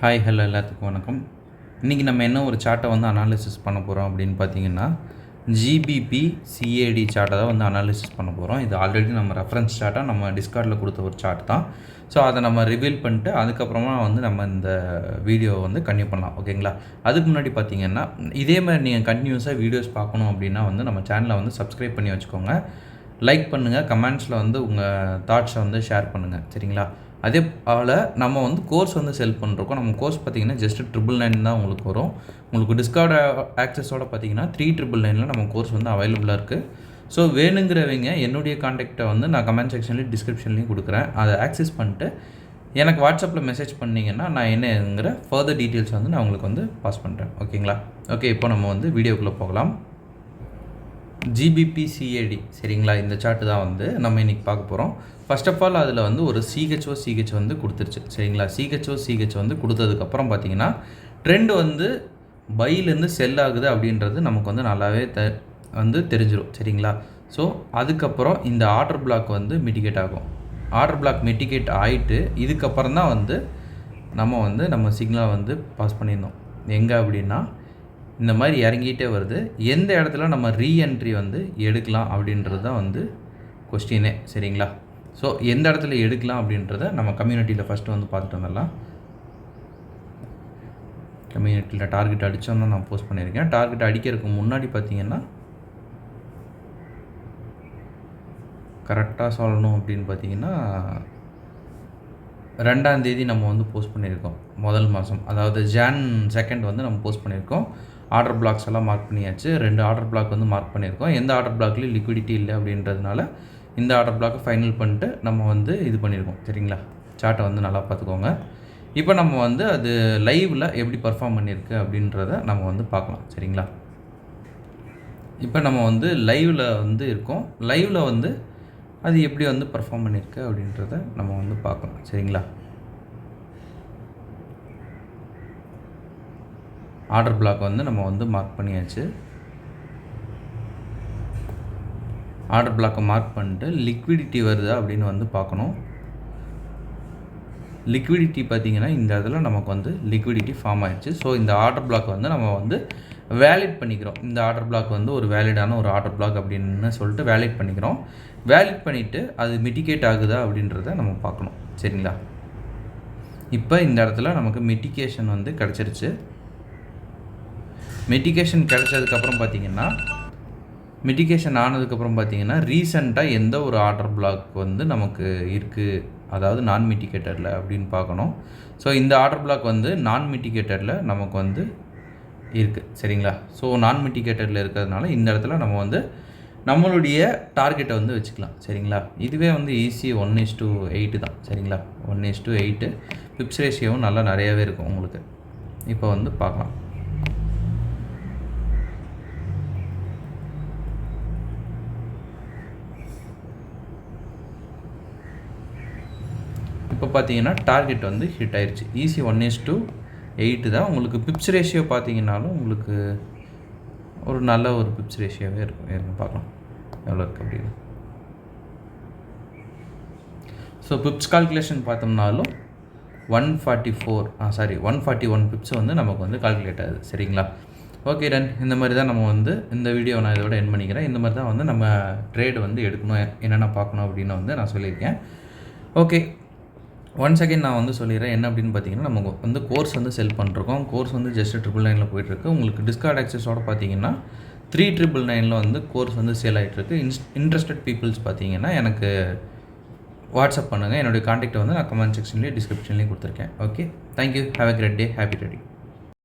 Hi hello எல்லாத்துக்கும் வணக்கம். இன்றைக்கி நம்ம என்ன ஒரு சார்ட்டை வந்து அனாலிசிஸ் பண்ண போகிறோம் அப்படின்னு பார்த்தீங்கன்னா, ஜிபிபி சிஏடி சார்ட்டை தான் வந்து அனாலிசிஸ் பண்ண போகிறோம். இது ஆல்ரெடி நம்ம ரெஃபரன்ஸ் சார்ட்டாக நம்ம டிஸ்கார்டில் கொடுத்த ஒரு சார்ட் தான். ஸோ அதை நம்ம ரிவீல் பண்ணிட்டு அதுக்கப்புறமா வந்து நம்ம இந்த வீடியோ வந்து கன்டினியூ பண்ணலாம், ஓகேங்களா? அதுக்கு முன்னாடி பார்த்தீங்கன்னா, இதே மாதிரி நீங்கள் கண்டினியூஸாக வீடியோஸ் பார்க்கணும் அப்படின்னா வந்து நம்ம சேனலை வந்து சப்ஸ்கிரைப் பண்ணி வச்சுக்கோங்க. லைக் பண்ணுங்கள், கமெண்ட்ஸில் வந்து உங்கள் தாட்ஸை வந்து ஷேர் பண்ணுங்கள், சரிங்களா? அதே போல் நம்ம வந்து கோர்ஸ் வந்து செல் பண்ணுறோம். நம்ம கோர்ஸ் பார்த்திங்கன்னா ஜஸ்ட் 999 தான் உங்களுக்கு வரும். உங்களுக்கு டிஸ்கார்ட் ஆக்சஸோடு பார்த்தீங்கன்னா 3999 நம்ம கோர்ஸ் வந்து அவைலபிளாக இருக்குது. ஸோ வேணுங்கிறவங்க என்னுடைய காண்டாக்டை வந்து நான் கமெண்ட் செக்ஷன்லேயும் டிஸ்கிரிப்ஷன்லேயும் கொடுக்குறேன். அதை ஆக்சஸ் பண்ணிட்டு எனக்கு வாட்ஸ்அப்பில் மெசேஜ் பண்ணிங்கன்னா நான் என்னங்கிற ஃபர்தர் டீட்டெயில்ஸ் வந்து நான் உங்களுக்கு வந்து பாஸ் பண்ணுறேன், ஓகேங்களா? ஓகே, இப்போ நம்ம வந்து வீடியோக்குள்ளே போகலாம். ஜிபிபி சிஏடி, சரிங்களா? இந்த சார்ட்டு தான் வந்து நம்ம இன்றைக்கி பார்க்க போகிறோம். ஃபர்ஸ்ட் ஆஃப் ஆல் அதில் வந்து ஒரு சிஹெச் வந்து கொடுத்துருச்சு, சரிங்களா? சிஹெச் வந்து கொடுத்ததுக்கப்புறம் பார்த்தீங்கன்னா ட்ரெண்ட் வந்து பையிலேருந்து செல் ஆகுது அப்படின்றது நமக்கு வந்து நல்லாவே வந்து தெரிஞ்சிடும், சரிங்களா? ஸோ அதுக்கப்புறம் இந்த ஆர்டர் பிளாக் வந்து மிட்டிகேட் ஆகும். ஆர்டர் பிளாக் மிட்டிகேட் ஆகிட்டு இதுக்கப்புறம் தான் வந்து நம்ம சிக்னலை வந்து பாஸ் பண்ணியிருந்தோம். எங்கே அப்படின்னா இந்த மாதிரி இறங்கிட்டே வருது. எந்த இடத்துல நம்ம ரீஎன்ட்ரி வந்து எடுக்கலாம் அப்படின்றது தான் வந்து கொஸ்டினே, சரிங்களா? ஸோ எந்த இடத்துல எடுக்கலாம் அப்படின்றத நம்ம கம்யூனிட்டியில் ஃபஸ்ட்டு வந்து பார்த்துட்டு வந்துடலாம். கம்யூனிட்டியில் டார்கெட் அடித்தோன்னு நான் போஸ்ட் பண்ணியிருக்கேன். டார்கெட் அடிக்கிறதுக்கு முன்னாடி பார்த்தீங்கன்னா கரெக்டாக சொல்லணும் அப்படின்னு பார்த்தீங்கன்னா 2ஆம் தேதி நம்ம வந்து போஸ்ட் பண்ணியிருக்கோம். முதல் மாதம், அதாவது Jan 2 வந்து நம்ம போஸ்ட் பண்ணியிருக்கோம். ஆர்டர் பிளாக்ஸ் எல்லாம் மார்க் பண்ணியாச்சு. 2 ஆர்டர் பிளாக் வந்து மார்க் பண்ணியிருக்கோம். எந்த ஆர்டர் பிளாக்லேயும் லிக்விடிட்டி இல்லை அப்படின்றதுனால இந்த ஆர்டர் பிளாக்கை ஃபைனல் பண்ணிட்டு நம்ம வந்து இது பண்ணியிருக்கோம், சரிங்களா? சார்ட்டை வந்து நல்லா பார்த்துக்கோங்க. இப்போ நம்ம வந்து அது லைவில் எப்படி பர்ஃபார்ம் பண்ணியிருக்கு அப்படின்றத நம்ம வந்து பார்க்கலாம், சரிங்களா? இப்போ நம்ம வந்து லைவில் வந்து இருக்கோம். லைவில் வந்து அது எப்படி வந்து பர்ஃபார்ம் பண்ணியிருக்கு அப்படின்றத நம்ம வந்து பார்க்கலாம், சரிங்களா? ஆர்டர் பிளாக் வந்து நம்ம வந்து மார்க் பண்ணியாச்சு. ஆர்டர் பிளாக்கை மார்க் பண்ணிட்டு லிக்விடிட்டி வருதா அப்படின்னு வந்து பார்க்கணும். லிக்விடிட்டி பார்த்திங்கன்னா இந்த இடத்துல நமக்கு வந்து லிக்விடிட்டி ஃபார்ம் ஆயிடுச்சு. ஸோ இந்த ஆர்டர் பிளாக் வந்து நம்ம வந்து வேலிட் பண்ணிக்கிறோம். இந்த ஆர்டர் பிளாக் வந்து ஒரு வேலிடான ஒரு ஆர்டர் பிளாக் அப்படின்னு சொல்லிட்டு வேலிட் பண்ணிக்கிறோம். வேலிட் பண்ணிவிட்டு அது மிட்டிகேட் ஆகுதா அப்படின்றத நம்ம பார்க்கணும், சரிங்களா? இப்போ இந்த இடத்துல நமக்கு மிட்டிகேஷன் வந்து கிடச்சிருச்சு. மிட்டிகேஷன் கிடச்சதுக்கப்புறம் பார்த்திங்கன்னா மிட்டிகேஷன் ஆனதுக்கப்புறம் பார்த்திங்கன்னா ரீசெண்டாக எந்த ஒரு ஆர்டர் பிளாக் வந்து நமக்கு இருக்குது, அதாவது நான் மிட்டிகேட்டரில் அப்படின்னு பார்க்கணும். ஸோ இந்த ஆர்டர் பிளாக் வந்து நான் மிட்டிகேட்டரில் நமக்கு வந்து இருக்குது, சரிங்களா? ஸோ நான் மிட்டிகேட்டரில் இருக்கிறதுனால இந்த இடத்துல நம்ம வந்து நம்மளுடைய டார்கெட்டை வந்து வச்சுக்கலாம், சரிங்களா? இதுவே வந்து ஈஸி 1:8 தான், சரிங்களா? 1:8 பிப்ஸ் ரேஷியோவும் நல்லா நிறையாவே இருக்கும் உங்களுக்கு. இப்போ வந்து பார்க்கலாம். இப்போ பார்த்தீங்கன்னா டார்கெட் வந்து ஹிட் ஆயிடுச்சு. ஈஸி 1:8 தான். உங்களுக்கு பிப்ஸ் ரேஷியோ பார்த்தீங்கன்னாலும் உங்களுக்கு ஒரு நல்ல ஒரு பிப்ஸ் ரேஷியோவே இருக்கும். பார்க்கலாம் எவ்வளோ இருக்குது அப்படின்னு. ஸோ பிப்ஸ் கால்குலேஷன் பார்த்தோம்னாலும் 141 பிப்ஸ் வந்து நமக்கு வந்து கால்குலேட் ஆகுது, சரிங்களா? Okay done. இந்த மாதிரி தான் நம்ம வந்து இந்த வீடியோ நான் இதோட எண்ட் பண்ணிக்கிறேன். இந்த மாதிரி தான் வந்து நம்ம ட்ரேடு வந்து எடுக்கணும், என்னென்ன பார்க்கணும் அப்படின்னு வந்து நான் சொல்லியிருக்கேன். ஓகே, ஒன்ஸ் அகெயின் நான் வந்து சொல்லிடுறேன். என்ன அப்படின்னு பார்த்தீங்கன்னா நமக்கு வந்து கோர்ஸ் வந்து செல் பண்ணிருக்கோம். கோர்ஸ் வந்து ஜஸ்ட் 999 போயிட்டுருக்கு. உங்களுக்கு டிஸ்கார்ட் ஆக்சஸோடு பார்த்தீங்கன்னா 3999 வந்து கோர்ஸ் வந்து சேல் ஆகிட்டுருக்கு. இன்ட்ரெஸ்டட் பீப்புள்ஸ் பார்த்தீங்கன்னா எனக்கு வாட்ஸ்அப் பண்ணுங்கள். என்னுடைய காண்டாக்டை வந்து நான் கமெண்ட் செக்ஷன்லேயும் டிஸ்கிரிப்ஷன்லேயும் கொடுத்துருக்கேன். Okay, thank you. Have a great day. Happy trading.